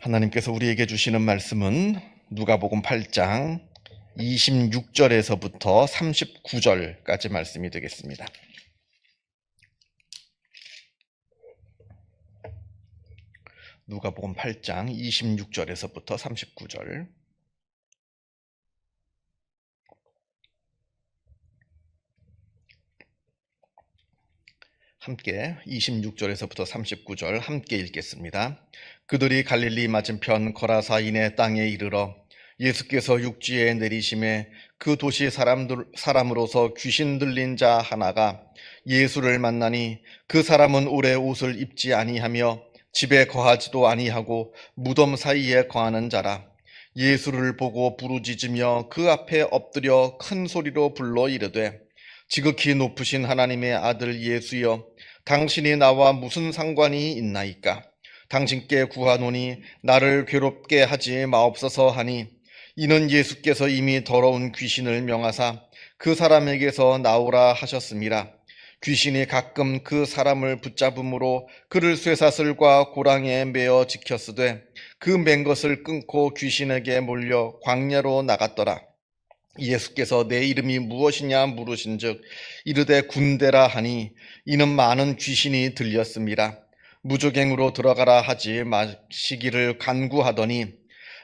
하나님께서 우리에게 주시는 말씀은 누가복음 8장 26절에서부터 39절까지 말씀이 되겠습니다. 누가복음 8장 26절에서부터 39절. 함께 26절에서부터 39절 함께 읽겠습니다. 그들이 갈릴리 맞은편 거라사인의 땅에 이르러 예수께서 육지에 내리심에 그 도시 사람으로서 귀신 들린 자 하나가 예수를 만나니 그 사람은 오래 옷을 입지 아니하며 집에 거하지도 아니하고 무덤 사이에 거하는 자라. 예수를 보고 부르짖으며 그 앞에 엎드려 큰 소리로 불러 이르되 지극히 높으신 하나님의 아들 예수여, 당신이 나와 무슨 상관이 있나이까? 당신께 구하노니 나를 괴롭게 하지 마옵소서 하니, 이는 예수께서 이미 더러운 귀신을 명하사 그 사람에게서 나오라 하셨음이라. 귀신이 가끔 그 사람을 붙잡음으로 그를 쇠사슬과 고랑에 매어 지켰으되 그 맨 것을 끊고 귀신에게 몰려 광야로 나갔더라. 예수께서 내 이름이 무엇이냐 물으신즉 이르되 군대라 하니, 이는 많은 귀신이 들렸습니다. 무조갱으로 들어가라 하지 마시기를 간구하더니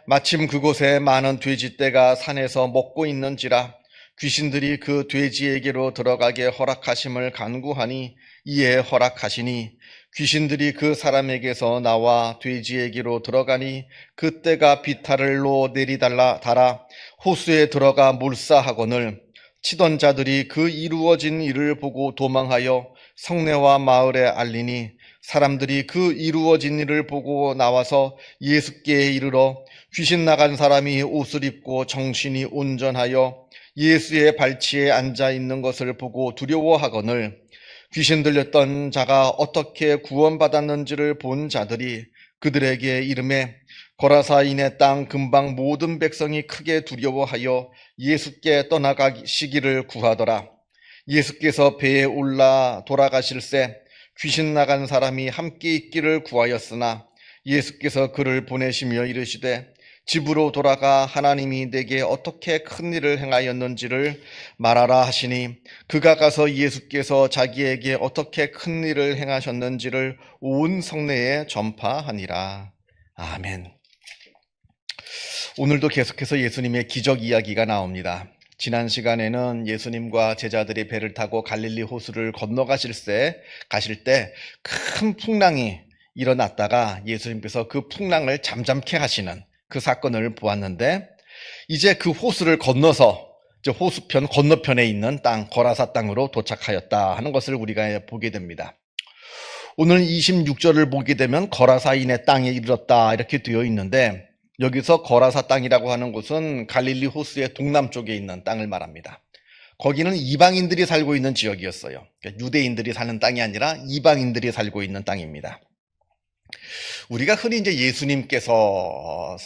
마침 그곳에 많은 돼지떼가 산에서 먹고 있는지라. 귀신들이 그 돼지에게로 들어가게 허락하심을 간구하니 이에 허락하시니 귀신들이 그 사람에게서 나와 돼지에게로 들어가니 그때가 비탈로 내리달라 호수에 들어가 몰사하거늘 치던 자들이 그 이루어진 일을 보고 도망하여 성내와 마을에 알리니 사람들이 그 이루어진 일을 보고 나와서 예수께 이르러 귀신 나간 사람이 옷을 입고 정신이 온전하여 예수의 발치에 앉아 있는 것을 보고 두려워하거늘 귀신 들렸던 자가 어떻게 구원받았는지를 본 자들이 그들에게 이르매 거라사인의 땅 근방 모든 백성이 크게 두려워하여 예수께 떠나가시기를 구하더라. 예수께서 배에 올라 돌아가실새 귀신 나간 사람이 함께 있기를 구하였으나 예수께서 그를 보내시며 이르시되 집으로 돌아가 하나님이 내게 어떻게 큰 일을 행하였는지를 말하라 하시니 그가 가서 예수께서 자기에게 어떻게 큰 일을 행하셨는지를 온 성내에 전파하니라. 아멘. 오늘도 계속해서 예수님의 기적 이야기가 나옵니다. 지난 시간에는 예수님과 제자들이 배를 타고 갈릴리 호수를 건너가실 때 큰 풍랑이 일어났다가 예수님께서 그 풍랑을 잠잠케 하시는 그 사건을 보았는데, 이제 그 호수를 건너서 호수편 건너편에 있는 땅, 거라사 땅으로 도착하였다 하는 것을 우리가 보게 됩니다. 오늘 26절을 보게 되면 거라사인의 땅에 이르렀다 이렇게 되어 있는데, 여기서 거라사 땅이라고 하는 곳은 갈릴리 호수의 동남쪽에 있는 땅을 말합니다. 거기는 이방인들이 살고 있는 지역이었어요. 그러니까 유대인들이 사는 땅이 아니라 이방인들이 살고 있는 땅입니다. 우리가 흔히 이제 예수님께서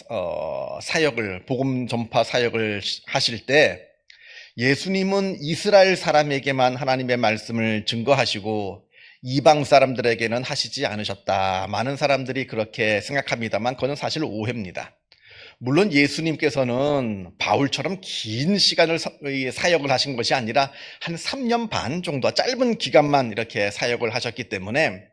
복음 전파 사역을 하실 때 예수님은 이스라엘 사람에게만 하나님의 말씀을 증거하시고 이방 사람들에게는 하시지 않으셨다. 많은 사람들이 그렇게 생각합니다만 그건 사실 오해입니다. 물론 예수님께서는 바울처럼 긴 시간을 사역을 하신 것이 아니라 한 3년 반 정도 짧은 기간만 이렇게 사역을 하셨기 때문에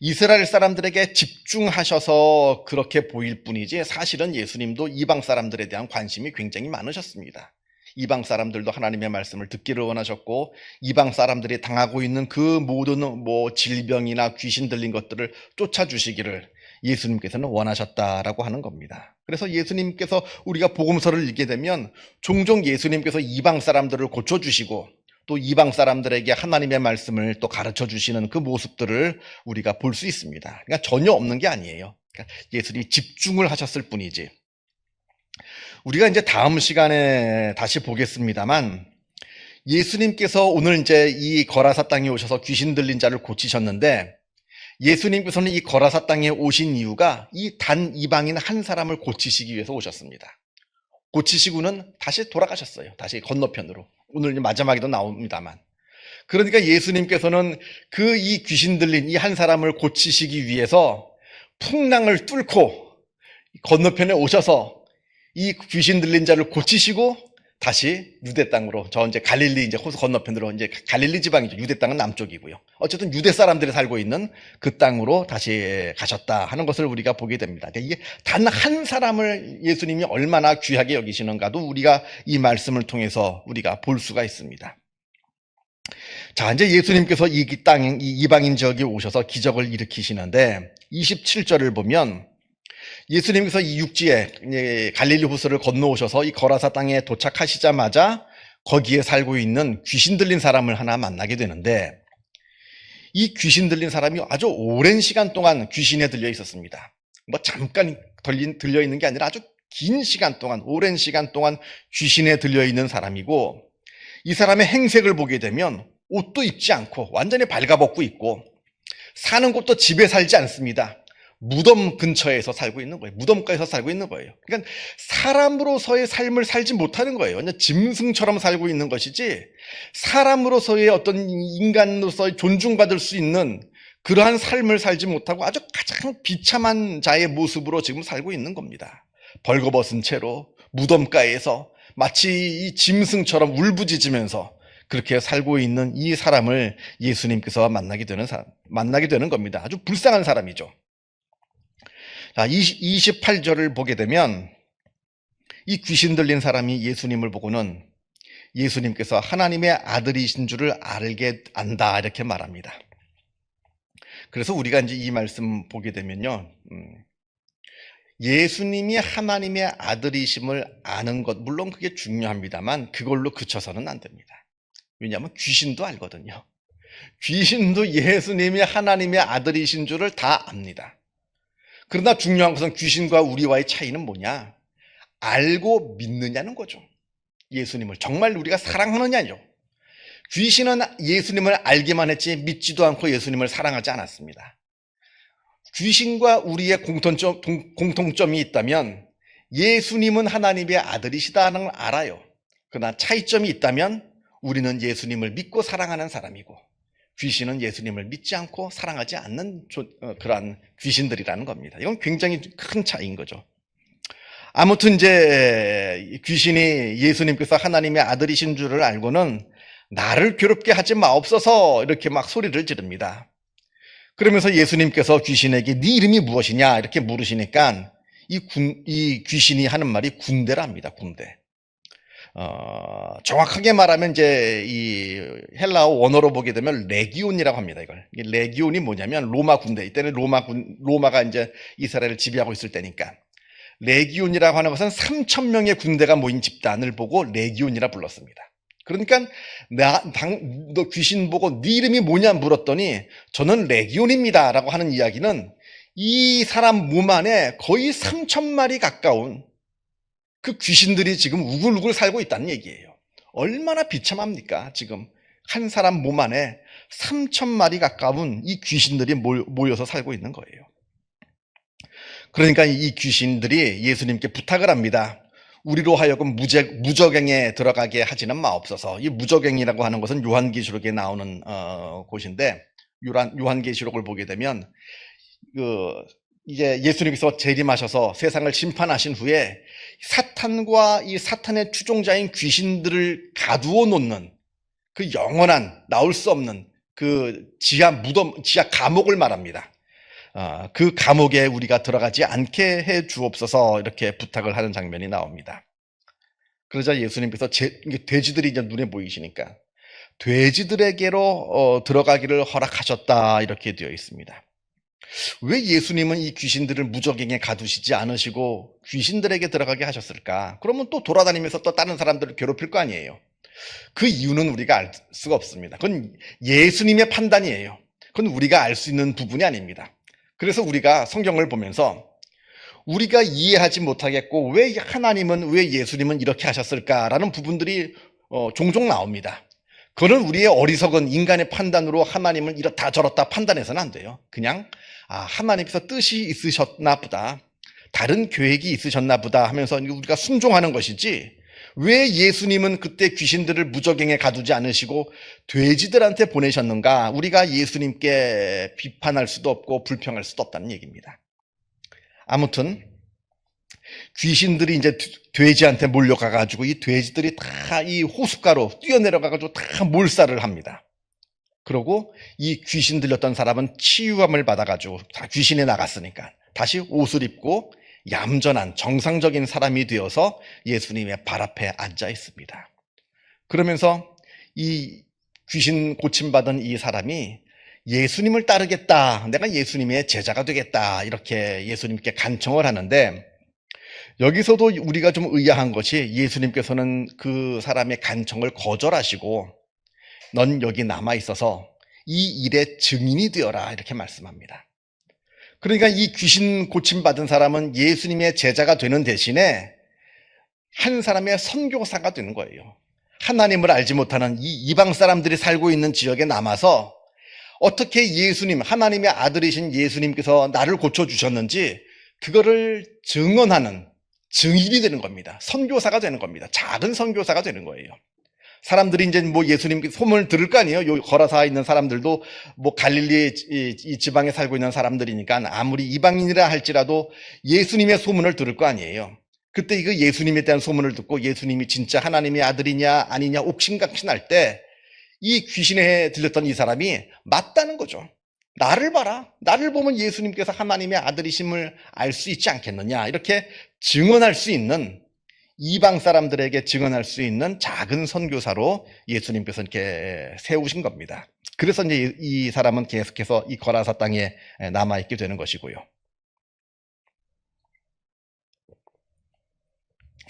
이스라엘 사람들에게 집중하셔서 그렇게 보일 뿐이지, 사실은 예수님도 이방 사람들에 대한 관심이 굉장히 많으셨습니다. 이방 사람들도 하나님의 말씀을 듣기를 원하셨고, 이방 사람들이 당하고 있는 그 모든 질병이나 귀신 들린 것들을 쫓아주시기를 예수님께서는 원하셨다라고 하는 겁니다. 그래서 예수님께서 우리가 복음서를 읽게 되면 종종 예수님께서 이방 사람들을 고쳐주시고 또 이방 사람들에게 하나님의 말씀을 또 가르쳐 주시는 그 모습들을 우리가 볼 수 있습니다. 그러니까 전혀 없는 게 아니에요. 그러니까 예수님이 집중을 하셨을 뿐이지. 우리가 이제 다음 시간에 다시 보겠습니다만, 예수님께서 오늘 이제 이 거라사 땅에 오셔서 귀신 들린 자를 고치셨는데, 예수님께서는 이 거라사 땅에 오신 이유가 이 단 이방인 한 사람을 고치시기 위해서 오셨습니다. 고치시고는 다시 돌아가셨어요. 다시 건너편으로. 오늘 마지막에도 나옵니다만. 그러니까 예수님께서는 그 이 귀신 들린 이 한 사람을 고치시기 위해서 풍랑을 뚫고 건너편에 오셔서 이 귀신 들린 자를 고치시고 다시 유대 땅으로, 저 이제 갈릴리 이제 호수 건너편으로, 이제 갈릴리 지방이죠. 유대 땅은 남쪽이고요. 어쨌든 유대 사람들이 살고 있는 그 땅으로 다시 가셨다 하는 것을 우리가 보게 됩니다. 이게 단 한 사람을 예수님이 얼마나 귀하게 여기시는가도 우리가 이 말씀을 통해서 우리가 볼 수가 있습니다. 자, 이제 예수님께서 이 땅, 이 이방인 지역에 오셔서 기적을 일으키시는데 27절을 보면 예수님께서 이 육지에 갈릴리 호수를 건너오셔서 이 거라사 땅에 도착하시자마자 거기에 살고 있는 귀신 들린 사람을 하나 만나게 되는데, 이 귀신 들린 사람이 아주 오랜 시간 동안 귀신에 들려 있었습니다. 뭐 잠깐 들려 있는 게 아니라 아주 긴 시간 동안, 오랜 시간 동안 귀신에 들려 있는 사람이고, 이 사람의 행색을 보게 되면 옷도 입지 않고 완전히 발가벗고 있고, 사는 곳도 집에 살지 않습니다. 무덤 근처에서 살고 있는 거예요. 무덤가에서 살고 있는 거예요. 그러니까 사람으로서의 삶을 살지 못하는 거예요. 그냥 짐승처럼 살고 있는 것이지, 사람으로서의 어떤 인간으로서의 존중받을 수 있는 그러한 삶을 살지 못하고 아주 가장 비참한 자의 모습으로 지금 살고 있는 겁니다. 벌거벗은 채로 무덤가에서 마치 이 짐승처럼 울부짖으면서 그렇게 살고 있는 이 사람을 예수님께서 만나게 되는 겁니다. 아주 불쌍한 사람이죠. 자, 28절을 보게 되면 이 귀신 들린 사람이 예수님을 보고는 예수님께서 하나님의 아들이신 줄을 안다 이렇게 말합니다. 그래서 우리가 이제 이 말씀 보게 되면요, 예수님이 하나님의 아들이심을 아는 것, 물론 그게 중요합니다만 그걸로 그쳐서는 안 됩니다. 왜냐하면 귀신도 알거든요. 귀신도 예수님이 하나님의 아들이신 줄을 다 압니다. 그러나 중요한 것은 귀신과 우리와의 차이는 뭐냐? 알고 믿느냐는 거죠. 예수님을 정말 우리가 사랑하느냐죠. 귀신은 예수님을 알기만 했지 믿지도 않고 예수님을 사랑하지 않았습니다. 귀신과 우리의 공통점이 있다면 예수님은 하나님의 아들이시다는 걸 알아요. 그러나 차이점이 있다면 우리는 예수님을 믿고 사랑하는 사람이고, 귀신은 예수님을 믿지 않고 사랑하지 않는 그러한 귀신들이라는 겁니다. 이건 굉장히 큰 차이인 거죠. 아무튼 이제 귀신이 예수님께서 하나님의 아들이신 줄을 알고는 나를 괴롭게 하지 마옵소서 이렇게 막 소리를 지릅니다. 그러면서 예수님께서 귀신에게 네 이름이 무엇이냐 이렇게 물으시니까 이 귀신이 하는 말이 군대랍니다. 군대. 정확하게 말하면 이제 이 헬라어 원어로 보게 되면 레기온이라고 합니다. 이걸. 레기온이 뭐냐면 로마 군대. 이때는 로마가 이제 이스라엘을 지배하고 있을 때니까. 레기온이라고 하는 것은 3,000명의 군대가 모인 집단을 보고 레기온이라 불렀습니다. 그러니까 너 귀신 보고 네 이름이 뭐냐 물었더니 저는 레기온입니다라고 하는 이야기는 이 사람 몸 안에 거의 3,000마리 가까운 그 귀신들이 지금 우글우글 살고 있다는 얘기예요. 얼마나 비참합니까? 지금 한 사람 몸 안에 3,000마리 가까운 이 귀신들이 모여서 살고 있는 거예요. 그러니까 이 귀신들이 예수님께 부탁을 합니다. 우리로 하여금 무저갱에 들어가게 하지는 마옵소서. 이 무저갱이라고 하는 것은 요한계시록에 나오는 곳인데, 요한계시록을 보게 되면 이제 예수님께서 재림하셔서 세상을 심판하신 후에 사탄과 이 사탄의 추종자인 귀신들을 가두어 놓는 그 영원한 나올 수 없는 그 지하 감옥을 말합니다. 그 감옥에 우리가 들어가지 않게 해 주옵소서 이렇게 부탁을 하는 장면이 나옵니다. 그러자 예수님께서 돼지들이 이제 눈에 보이시니까 돼지들에게로 들어가기를 허락하셨다 이렇게 되어 있습니다. 왜 예수님은 이 귀신들을 무저갱에 가두시지 않으시고 귀신들에게 들어가게 하셨을까? 그러면 또 돌아다니면서 또 다른 사람들을 괴롭힐 거 아니에요. 그 이유는 우리가 알 수가 없습니다. 그건 예수님의 판단이에요. 그건 우리가 알 수 있는 부분이 아닙니다. 그래서 우리가 성경을 보면서 우리가 이해하지 못하겠고 왜 예수님은 이렇게 하셨을까라는 부분들이 종종 나옵니다. 그건 우리의 어리석은 인간의 판단으로 하나님을 이렇다 저렇다 판단해서는 안 돼요. 그냥 하나님께서 뜻이 있으셨나 보다, 다른 계획이 있으셨나 보다 하면서 우리가 순종하는 것이지, 왜 예수님은 그때 귀신들을 무저갱에 가두지 않으시고 돼지들한테 보내셨는가? 우리가 예수님께 비판할 수도 없고 불평할 수도 없다는 얘기입니다. 아무튼 귀신들이 이제 돼지한테 몰려가가지고 이 돼지들이 다 이 호숫가로 뛰어내려가가지고 다 몰살을 합니다. 그러고 이 귀신 들렸던 사람은 치유함을 받아가지고 다 귀신이 나갔으니까 다시 옷을 입고 얌전한 정상적인 사람이 되어서 예수님의 발 앞에 앉아 있습니다. 그러면서 이 귀신 고침받은 이 사람이 예수님을 따르겠다, 내가 예수님의 제자가 되겠다, 이렇게 예수님께 간청을 하는데, 여기서도 우리가 좀 의아한 것이 예수님께서는 그 사람의 간청을 거절하시고 넌 여기 남아있어서 이 일의 증인이 되어라, 이렇게 말씀합니다. 그러니까 이 귀신 고침받은 사람은 예수님의 제자가 되는 대신에 한 사람의 선교사가 되는 거예요. 하나님을 알지 못하는 이 이방 사람들이 살고 있는 지역에 남아서 어떻게 예수님, 하나님의 아들이신 예수님께서 나를 고쳐주셨는지 그거를 증언하는 증인이 되는 겁니다. 선교사가 되는 겁니다. 작은 선교사가 되는 거예요. 사람들이 이제 뭐 예수님 소문을 들을 거 아니에요. 요 거라사에 있는 사람들도 뭐 갈릴리 이 지방에 살고 있는 사람들이니까 아무리 이방인이라 할지라도 예수님의 소문을 들을 거 아니에요. 그때 이거 예수님에 대한 소문을 듣고 예수님이 진짜 하나님의 아들이냐 아니냐 옥신각신할 때 이 귀신에 들렸던 이 사람이 맞다는 거죠. 나를 봐라. 나를 보면 예수님께서 하나님의 아들이심을 알 수 있지 않겠느냐. 이렇게 증언할 수 있는, 이방 사람들에게 증언할 수 있는 작은 선교사로 예수님께서 이렇게 세우신 겁니다. 그래서 이제 이 사람은 계속해서 이 거라사 땅에 남아있게 되는 것이고요.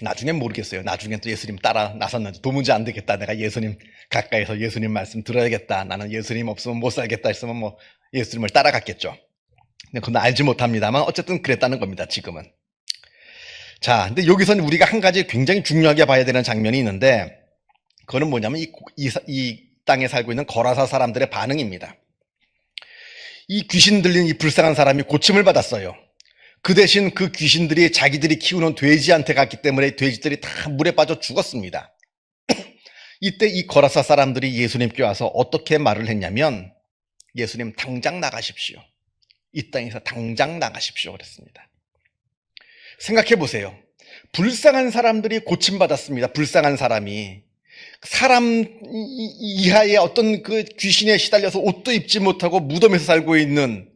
나중엔 모르겠어요. 나중엔 또 예수님 따라 나섰는지 도무지 안 되겠다. 내가 예수님 가까이서 예수님 말씀 들어야겠다. 나는 예수님 없으면 못 살겠다 했으면 뭐 예수님을 따라갔겠죠. 근데 그건 알지 못합니다만 어쨌든 그랬다는 겁니다. 지금은. 자, 근데 여기서는 우리가 한 가지 굉장히 중요하게 봐야 되는 장면이 있는데 그거는 뭐냐면 이 땅에 살고 있는 거라사 사람들의 반응입니다. 이 귀신 들린 이 불쌍한 사람이 고침을 받았어요. 그 대신 그 귀신들이 자기들이 키우는 돼지한테 갔기 때문에 돼지들이 다 물에 빠져 죽었습니다. 이때 이 거라사 사람들이 예수님께 와서 어떻게 말을 했냐면 예수님 당장 나가십시오. 이 땅에서 당장 나가십시오 그랬습니다. 생각해 보세요. 불쌍한 사람들이 고침받았습니다. 불쌍한 사람이. 사람 이하의 어떤 그 귀신에 시달려서 옷도 입지 못하고 무덤에서 살고 있는,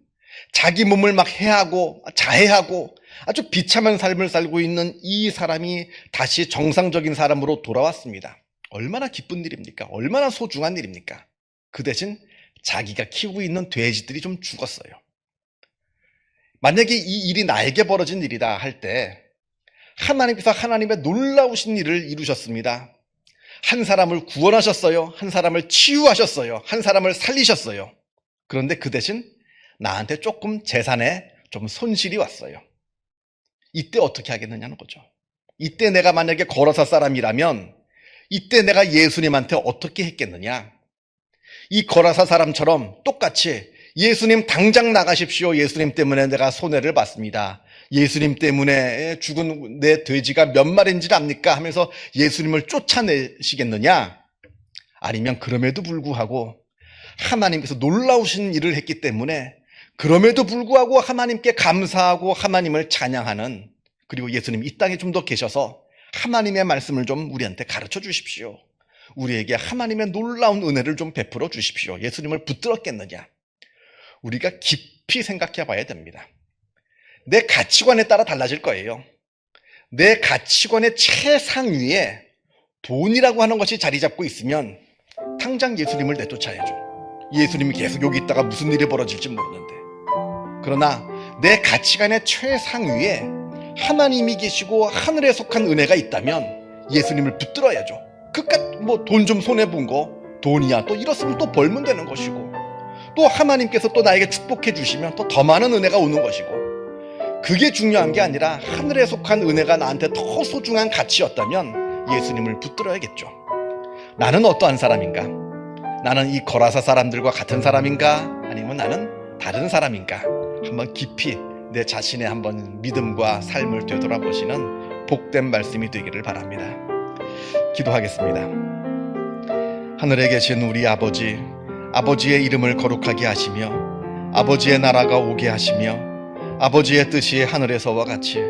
자기 몸을 막 해하고 자해하고 아주 비참한 삶을 살고 있는 이 사람이 다시 정상적인 사람으로 돌아왔습니다. 얼마나 기쁜 일입니까? 얼마나 소중한 일입니까? 그 대신 자기가 키우고 있는 돼지들이 좀 죽었어요. 만약에 이 일이 나에게 벌어진 일이다 할 때 하나님께서 하나님의 놀라우신 일을 이루셨습니다. 한 사람을 구원하셨어요. 한 사람을 치유하셨어요. 한 사람을 살리셨어요. 그런데 그 대신 나한테 조금 재산에 좀 손실이 왔어요. 이때 어떻게 하겠느냐는 거죠. 이때 내가 만약에 거라사 사람이라면 이때 내가 예수님한테 어떻게 했겠느냐. 이 거라사 사람처럼 똑같이 예수님 당장 나가십시오. 예수님 때문에 내가 손해를 봤습니다. 예수님 때문에 죽은 내 돼지가 몇 마리인지 압니까? 하면서 예수님을 쫓아내시겠느냐? 아니면 그럼에도 불구하고 하나님께서 놀라우신 일을 했기 때문에 그럼에도 불구하고 하나님께 감사하고 하나님을 찬양하는, 그리고 예수님 이 땅에 좀 더 계셔서 하나님의 말씀을 좀 우리한테 가르쳐 주십시오. 우리에게 하나님의 놀라운 은혜를 좀 베풀어 주십시오. 예수님을 붙들었겠느냐? 우리가 깊이 생각해 봐야 됩니다. 내 가치관에 따라 달라질 거예요. 내 가치관의 최상위에 돈이라고 하는 것이 자리 잡고 있으면 당장 예수님을 내쫓아야죠. 예수님이 계속 여기 있다가 무슨 일이 벌어질지 모르는데. 그러나 내 가치관의 최상위에 하나님이 계시고 하늘에 속한 은혜가 있다면 예수님을 붙들어야죠. 그깟 뭐 돈 좀 손해본 거 돈이야 또 잃었으면 또 벌면 되는 것이고, 또 하나님께서 또 나에게 축복해 주시면 또 더 많은 은혜가 오는 것이고, 그게 중요한 게 아니라 하늘에 속한 은혜가 나한테 더 소중한 가치였다면 예수님을 붙들어야겠죠. 나는 어떠한 사람인가? 나는 이 거라사 사람들과 같은 사람인가? 아니면 나는 다른 사람인가? 한번 깊이 내 자신의 한번 믿음과 삶을 되돌아보시는 복된 말씀이 되기를 바랍니다. 기도하겠습니다. 하늘에 계신 우리 아버지, 아버지의 이름을 거룩하게 하시며 아버지의 나라가 오게 하시며 아버지의 뜻이 하늘에서와 같이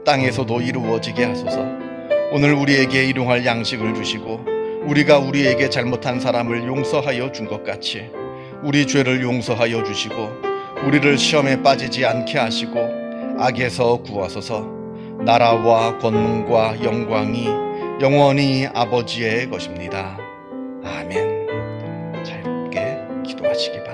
땅에서도 이루어지게 하소서. 오늘 우리에게 일용할 양식을 주시고 우리가 우리에게 잘못한 사람을 용서하여 준 것 같이 우리 죄를 용서하여 주시고 우리를 시험에 빠지지 않게 하시고 악에서 구하소서. 나라와 권능과 영광이 영원히 아버지의 것입니다. 아멘. 자유롭게 기도하시기 바랍니다.